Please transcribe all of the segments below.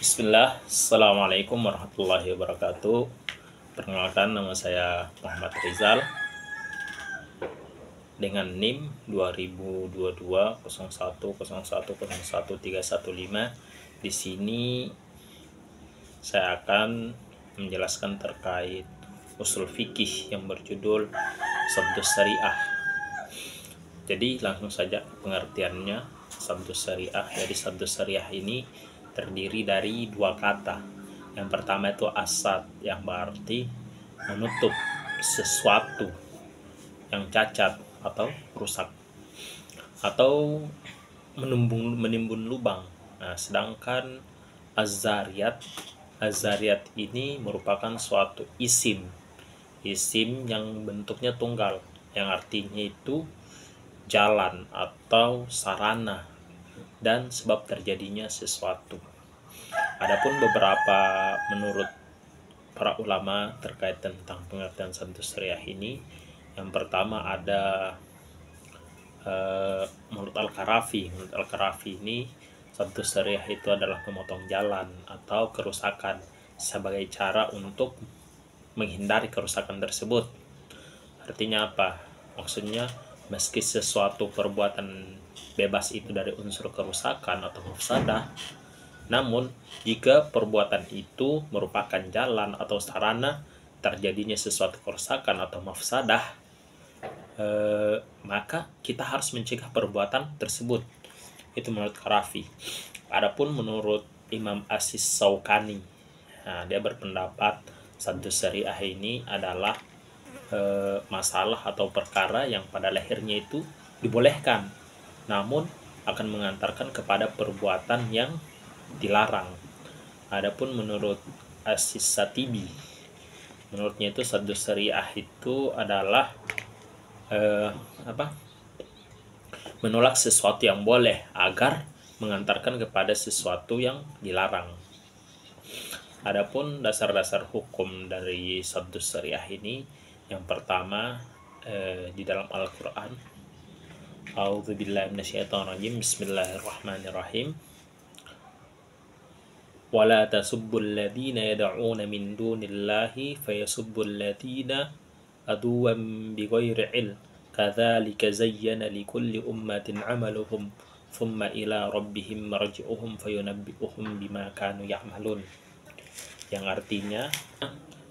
Bismillah, Assalamualaikum warahmatullahi wabarakatuh. Perkenalkan, nama saya Muhammad Rizal dengan NIM 2022 0101013115. Di sini saya akan menjelaskan terkait usul fikih yang berjudul Sabdus Syariah. Jadi langsung saja pengertiannya. Sabdus Syariah, jadi Sabdus Syariah ini terdiri dari dua kata. Yang pertama itu asad, yang berarti menutup sesuatu yang cacat atau rusak, atau menimbun lubang. Nah, sedangkan az-zariyat ini merupakan suatu isim yang bentuknya tunggal, yang artinya itu jalan atau sarana dan sebab terjadinya sesuatu. Adapun beberapa menurut para ulama terkait tentang pengertian Sabdus Syariah ini, yang pertama ada menurut Al-Karafi. Menurut Al-Karafi ini Sabdus Syariah itu adalah memotong jalan atau kerusakan sebagai cara untuk menghindari kerusakan tersebut. Artinya apa? Maksudnya meski sesuatu perbuatan bebas itu dari unsur kerusakan atau mafsadah, namun jika perbuatan itu merupakan jalan atau sarana terjadinya sesuatu kerusakan atau mafsadah, maka kita harus mencegah perbuatan tersebut. Itu menurut Karafi. Adapun menurut Imam As-Syaukani, nah, dia berpendapat Sabdus Syariah ini adalah masalah atau perkara yang pada lahirnya itu dibolehkan, namun akan mengantarkan kepada perbuatan yang dilarang. Adapun menurut As-Satibi, menurutnya itu Sabdus Syariah itu adalah menolak sesuatu yang boleh agar mengantarkan kepada sesuatu yang dilarang. Adapun dasar-dasar hukum dari Sabdus Syariah ini, yang pertama di dalam Al-Quran, A'udzubillahi minasyaitonirrajim, Bismillahirrahmanirrahim. Wala tasubbul ladzina yad'una min dunillahi fayasubbul ladzina aduwwan bighairi ilm kadzalika zayyana likulli ummatin 'amaluhum thumma ila rabbihim marji'uhum fayunabbi'uhum bima kanu ya'malun. Yang artinya,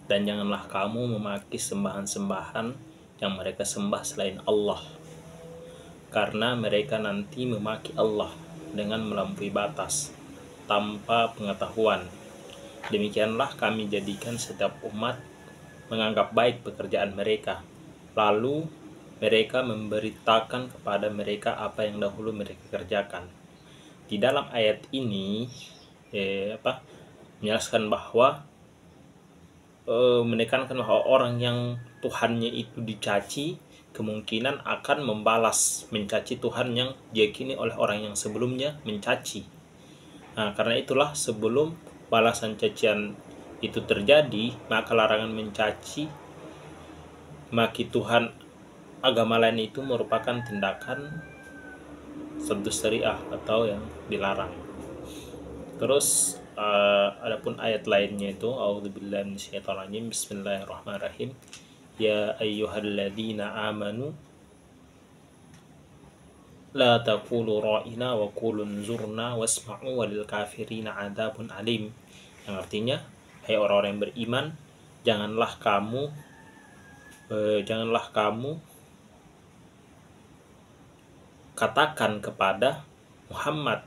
dan janganlah kamu memaki sembahan-sembahan yang mereka sembah selain Allah, karena mereka nanti memaki Allah dengan melampaui batas tanpa pengetahuan. Demikianlah kami jadikan setiap umat menganggap baik pekerjaan mereka, lalu mereka memberitakan kepada mereka apa yang dahulu mereka kerjakan. Di dalam ayat ini menjelaskan bahwa menekankan bahwa orang yang Tuhannya itu dicaci kemungkinan akan membalas mencaci Tuhan yang diyakini oleh orang yang sebelumnya mencaci. Nah, karena itulah sebelum balasan cacian itu terjadi, maka larangan mencaci maki Tuhan agama lain itu merupakan tindakan Sabdus Syariah atau yang dilarang. Terus adapun ayat lainnya itu A'udzubillahi minasyaitonirrajim, Bismillahirrahmanirrahim. Ya ayyuhalladzina amanu la taqulu ra'ina wa qulu unzurna wasma'u walil kafirina adzabun alim. Yang artinya, hai orang-orang yang beriman, janganlah kamu katakan kepada Muhammad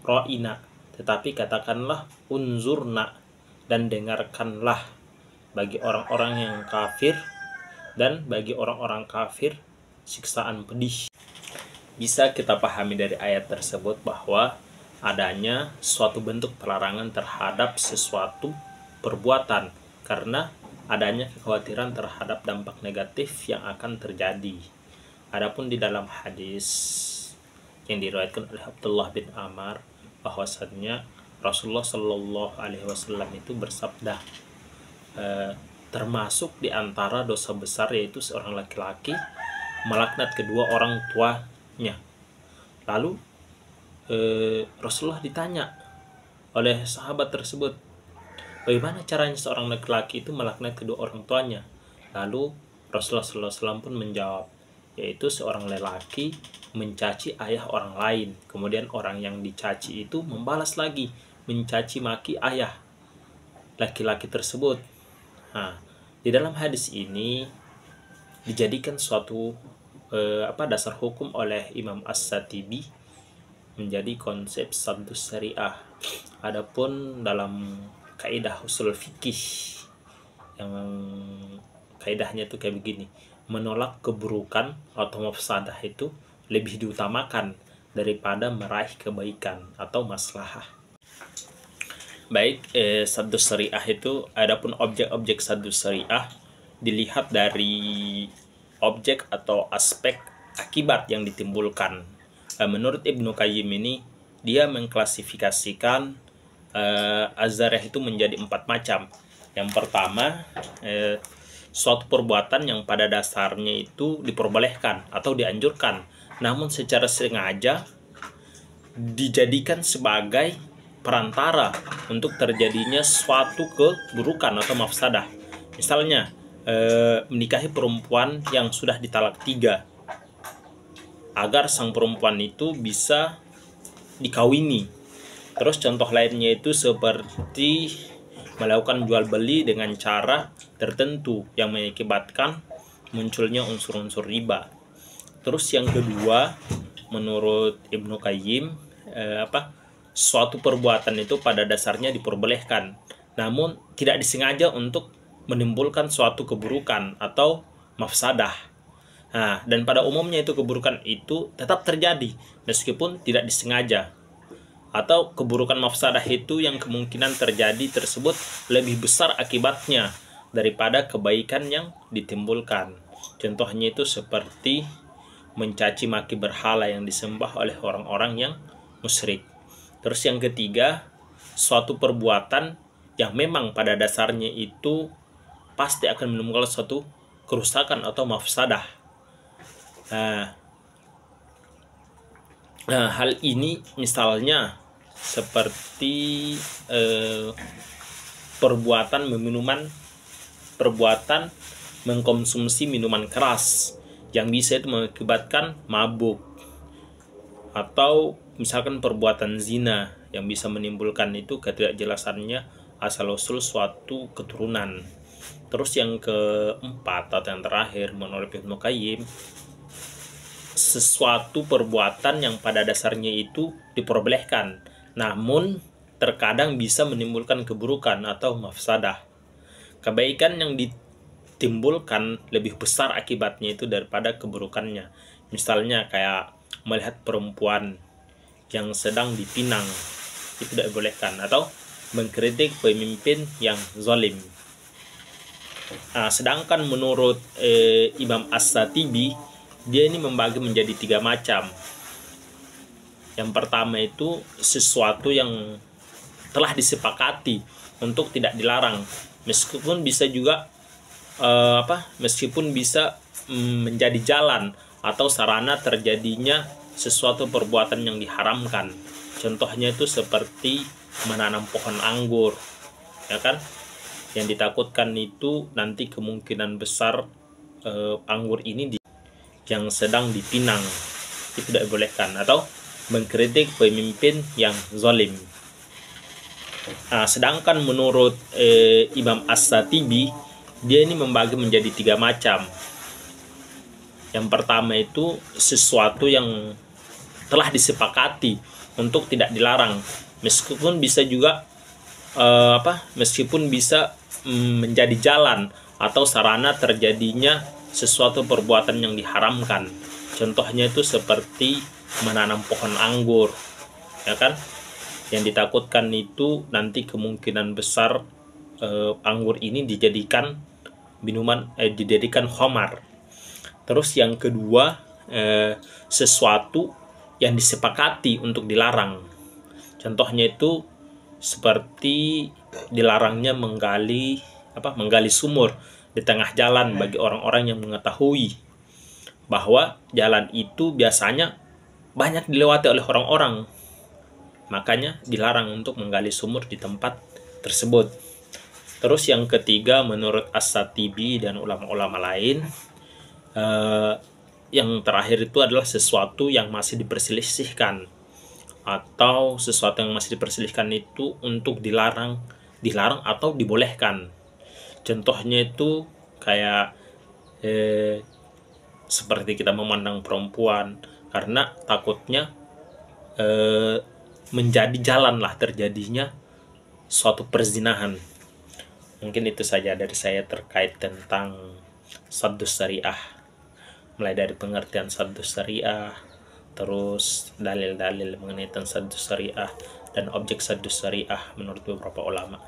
ra'ina, tetapi katakanlah unzurna, dan dengarkanlah bagi orang-orang yang kafir, dan bagi orang-orang kafir siksaan pedih. Bisa kita pahami dari ayat tersebut bahwa adanya suatu bentuk pelarangan terhadap sesuatu perbuatan karena adanya kekhawatiran terhadap dampak negatif yang akan terjadi. Adapun di dalam hadis yang diriwayatkan oleh Abdullah bin Amr, bahwasannya Rasulullah Shallallahu Alaihi Wasallam itu bersabda, termasuk di antara dosa besar yaitu seorang laki-laki melaknat kedua orang tuanya. Lalu Rasulullah ditanya, oleh sahabat tersebut, bagaimana caranya seorang laki-laki itu melaknat kedua orang tuanya? Lalu Rasulullah SAW pun menjawab, yaitu seorang lelaki mencaci ayah orang lain, kemudian orang yang dicaci itu membalas lagi, mencaci maki ayah laki-laki tersebut. Nah, di dalam hadis ini dijadikan suatu dasar hukum oleh Imam As-Satibi menjadi konsep saddus syariah. Adapun dalam kaidah usul fikih yang kaidahnya itu kayak begini, menolak keburukan atau mafsadah itu lebih diutamakan daripada meraih kebaikan atau maslahah. Baik, saddus syariah itu, adapun objek-objek saddus syariah dilihat dari objek atau aspek akibat yang ditimbulkan. Menurut Ibnu Qayyim ini, dia mengklasifikasikan az-zariyah itu menjadi 4 macam. Yang pertama, suatu perbuatan yang pada dasarnya itu diperbolehkan atau dianjurkan, namun secara sengaja dijadikan sebagai perantara untuk terjadinya suatu keburukan atau mafsadah. Misalnya, menikahi perempuan yang sudah ditalak 3 agar sang perempuan itu bisa dikawini. Terus contoh lainnya itu seperti melakukan jual beli dengan cara tertentu yang mengakibatkan munculnya unsur-unsur riba. Terus yang kedua, menurut Ibnu Qayyim, suatu perbuatan itu pada dasarnya diperbolehkan, namun tidak disengaja untuk menimbulkan suatu keburukan atau mafsadah. Nah, dan pada umumnya itu keburukan itu tetap terjadi meskipun tidak disengaja. Atau keburukan mafsadah itu yang kemungkinan terjadi tersebut lebih besar akibatnya daripada kebaikan yang ditimbulkan. Contohnya itu seperti mencaci maki berhala yang disembah oleh orang-orang yang musyrik. Terus yang ketiga, suatu perbuatan yang memang pada dasarnya itu pasti akan menimbulkan suatu kerusakan atau mafsadah. Nah, hal ini misalnya seperti perbuatan mengkonsumsi minuman keras yang bisa itu mengakibatkan mabuk, atau misalkan perbuatan zina yang bisa menimbulkan itu ketidakjelasannya asal usul suatu keturunan. Terus yang keempat atau yang terakhir menurut Ibnu Qayyim, sesuatu perbuatan yang pada dasarnya itu diperbolehkan, namun terkadang bisa menimbulkan keburukan atau mafsadah. Kebaikan yang ditimbulkan lebih besar akibatnya itu daripada keburukannya. Misalnya kayak melihat perempuan yang sedang dipinang, itu tidak dibolehkan, atau mengkritik pemimpin yang zalim. Nah, sedangkan menurut Imam As-Satibi, dia ini membagi menjadi 3 macam. Yang pertama itu sesuatu yang telah disepakati untuk tidak dilarang, meskipun bisa juga menjadi jalan atau sarana terjadinya sesuatu perbuatan yang diharamkan. Contohnya itu seperti menanam pohon anggur, ya kan? Yang ditakutkan itu nanti kemungkinan besar anggur ini yang sedang dipinang, itu tidak dibolehkan, atau mengkritik pemimpin yang zalim. Nah, sedangkan menurut Imam As-Satibi, dia ini membagi menjadi 3 macam. Yang pertama itu sesuatu yang telah disepakati untuk tidak dilarang, meskipun bisa juga menjadi jalan atau sarana terjadinya sesuatu perbuatan yang diharamkan. Contohnya itu seperti menanam pohon anggur, ya kan? Yang ditakutkan itu nanti kemungkinan besar anggur ini dijadikan dijadikan khamar. Terus yang kedua, sesuatu yang disepakati untuk dilarang. Contohnya itu seperti dilarangnya menggali sumur di tengah jalan bagi orang-orang yang mengetahui bahwa jalan itu biasanya banyak dilewati oleh orang-orang. makanya dilarang untuk menggali sumur di tempat tersebut. Terus yang ketiga, menurut As-Satibi dan ulama-ulama lain, yang terakhir itu adalah sesuatu yang masih diperselisihkan, atau sesuatu yang masih diperselisihkan itu untuk dilarang atau dibolehkan. Contohnya itu kayak seperti kita memandang perempuan, karena takutnya menjadi jalan lah terjadinya suatu perzinahan. Mungkin itu saja dari saya terkait tentang saddus syariah, mulai dari pengertian saddus syariah, terus dalil-dalil mengenai tentang saddus syariah, dan objek saddus syariah menurut beberapa ulama.